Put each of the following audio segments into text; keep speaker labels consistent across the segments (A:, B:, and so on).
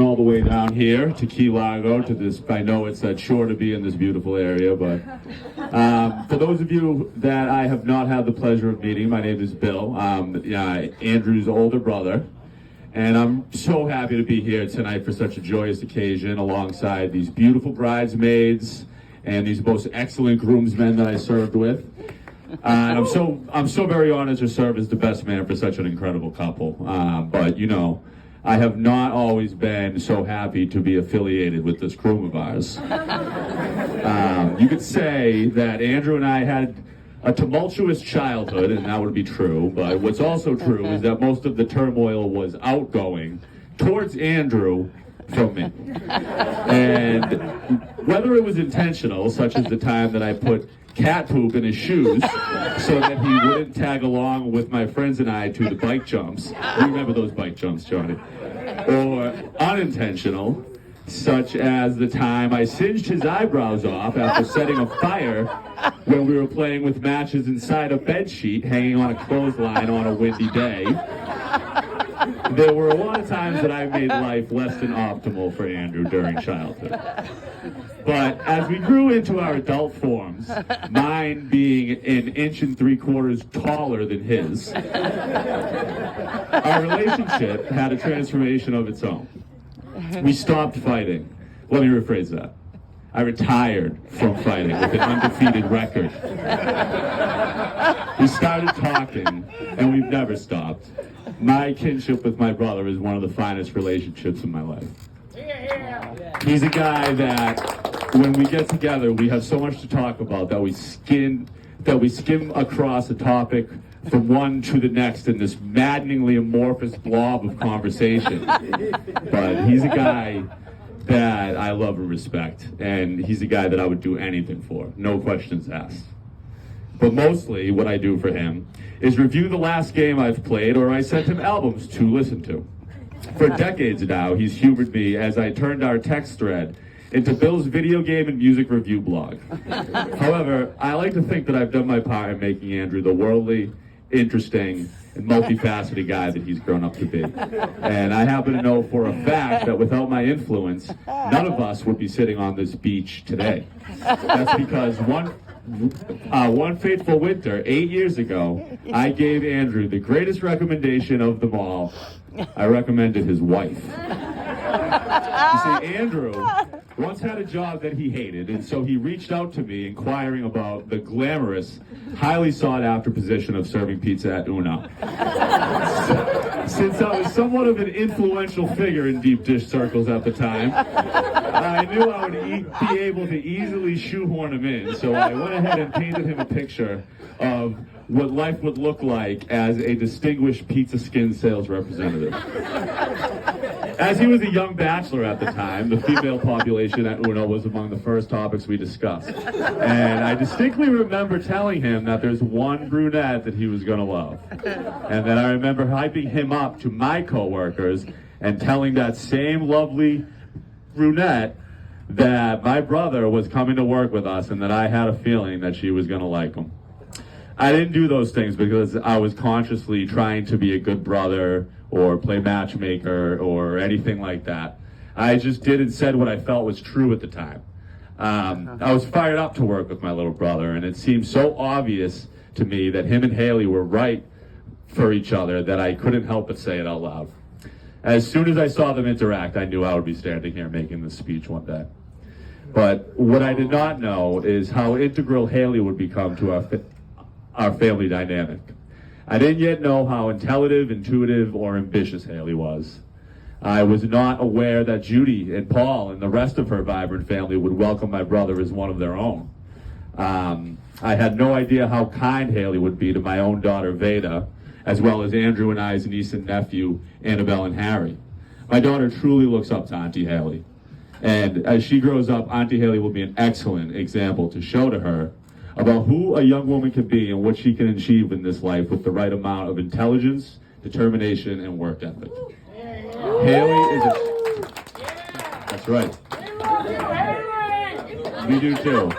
A: all the way down here to Key Largo to this. I know it's sure to be in this beautiful area, but for those of you that I have not had the pleasure of meeting, my name is Bill. Andrew's older brother, and I'm so happy to be here tonight for such a joyous occasion alongside these beautiful bridesmaids and these most excellent groomsmen that I served with. And I'm so very honored to serve as the best man for such an incredible couple. But you know, I have not always been so happy to be affiliated with this groom of ours. You could say that Andrew and I had a tumultuous childhood, and that would be true, but what's also true is that most of the turmoil was outgoing towards Andrew from me. And whether it was intentional, such as the time that I put cat poop in his shoes so that he wouldn't tag along with my friends and I to the bike jumps. You remember those bike jumps, Johnny? Or unintentional, such as the time I singed his eyebrows off after setting a fire when we were playing with matches inside a bedsheet hanging on a clothesline on a windy day. There were a lot of times that I made life less than optimal for Andrew during childhood. But as we grew into our adult forms, mine being 1 3/4 inches taller than his, our relationship had a transformation of its own. We stopped fighting. Let me rephrase that. I retired from fighting with an undefeated record. We started talking, and we've never stopped. My kinship with my brother is one of the finest relationships in my life. He's a guy that, when we get together, we have so much to talk about that we skim across a topic from one to the next in this maddeningly amorphous blob of conversation. But he's a guy that I love and respect, and he's a guy that I would do anything for, no questions asked. But mostly what I do for him is review the last game I've played, or I sent him albums to listen to. For decades now, he's humored me as I turned our text thread into Bill's video game and music review blog. However, I like to think that I've done my part in making Andrew the worldly, interesting, and multifaceted guy that he's grown up to be. And I happen to know for a fact that without my influence, none of us would be sitting on this beach today. That's because one fateful winter, 8 years ago, I gave Andrew the greatest recommendation of them all. I recommended his wife. You see, Andrew once had a job that he hated, and so he reached out to me inquiring about the glamorous, highly sought-after position of serving pizza at Una. Since I was somewhat of an influential figure in deep dish circles at the time, I knew I would be able to easily shoehorn him in, so I went ahead and painted him a picture of what life would look like as a distinguished pizza skin sales representative. As he was a young bachelor at the time, the female population at Uno was among the first topics we discussed. And I distinctly remember telling him that there's one brunette that he was going to love. And then I remember hyping him up to my coworkers and telling that same lovely brunette that my brother was coming to work with us and that I had a feeling that she was going to like him. I didn't do those things because I was consciously trying to be a good brother or play matchmaker or anything like that. I just did and said what I felt was true at the time. I was fired up to work with my little brother, and it seemed so obvious to me that him and Haley were right for each other that I couldn't help but say it out loud. As soon as I saw them interact, I knew I would be standing here making this speech one day. But what I did not know is how integral Haley would become to our family dynamic. I didn't yet know how intuitive, or ambitious Haley was. I was not aware that Judy and Paul and the rest of her vibrant family would welcome my brother as one of their own. I had no idea how kind Haley would be to my own daughter, Veda, as well as Andrew and I's niece and nephew, Annabelle and Harry. My daughter truly looks up to Auntie Haley. And as she grows up, Auntie Haley will be an excellent example to show to her about who a young woman can be and what she can achieve in this life with the right amount of intelligence, determination, and work ethic. Haley is That's right. We do too.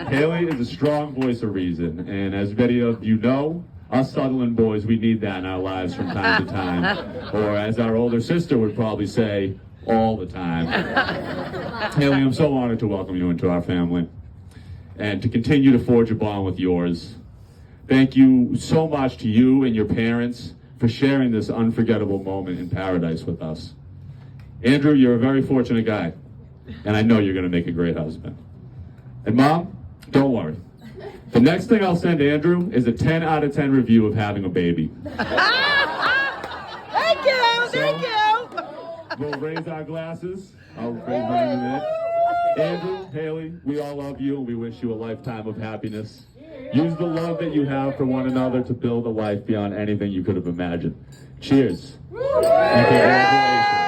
A: Haley is a strong voice of reason, and as many of you know, us Sutherland boys, we need that in our lives from time to time. Or as our older sister would probably say, all the time. Haley, I'm so honored to welcome you into our family and to continue to forge a bond with yours. Thank you so much to you and your parents for sharing this unforgettable moment in paradise with us. Andrew, you're a very fortunate guy, and I know you're going to make a great husband. And Mom, don't worry. The next thing I'll send Andrew is a 10 out of 10 review of having a baby.
B: Thank you, thank you.
A: We'll raise our glasses. I'll raise mine in a minute. Andrew, Haley, we all love you, and we wish you a lifetime of happiness. Use the love that you have for one another to build a life beyond anything you could have imagined. Cheers. And congratulations.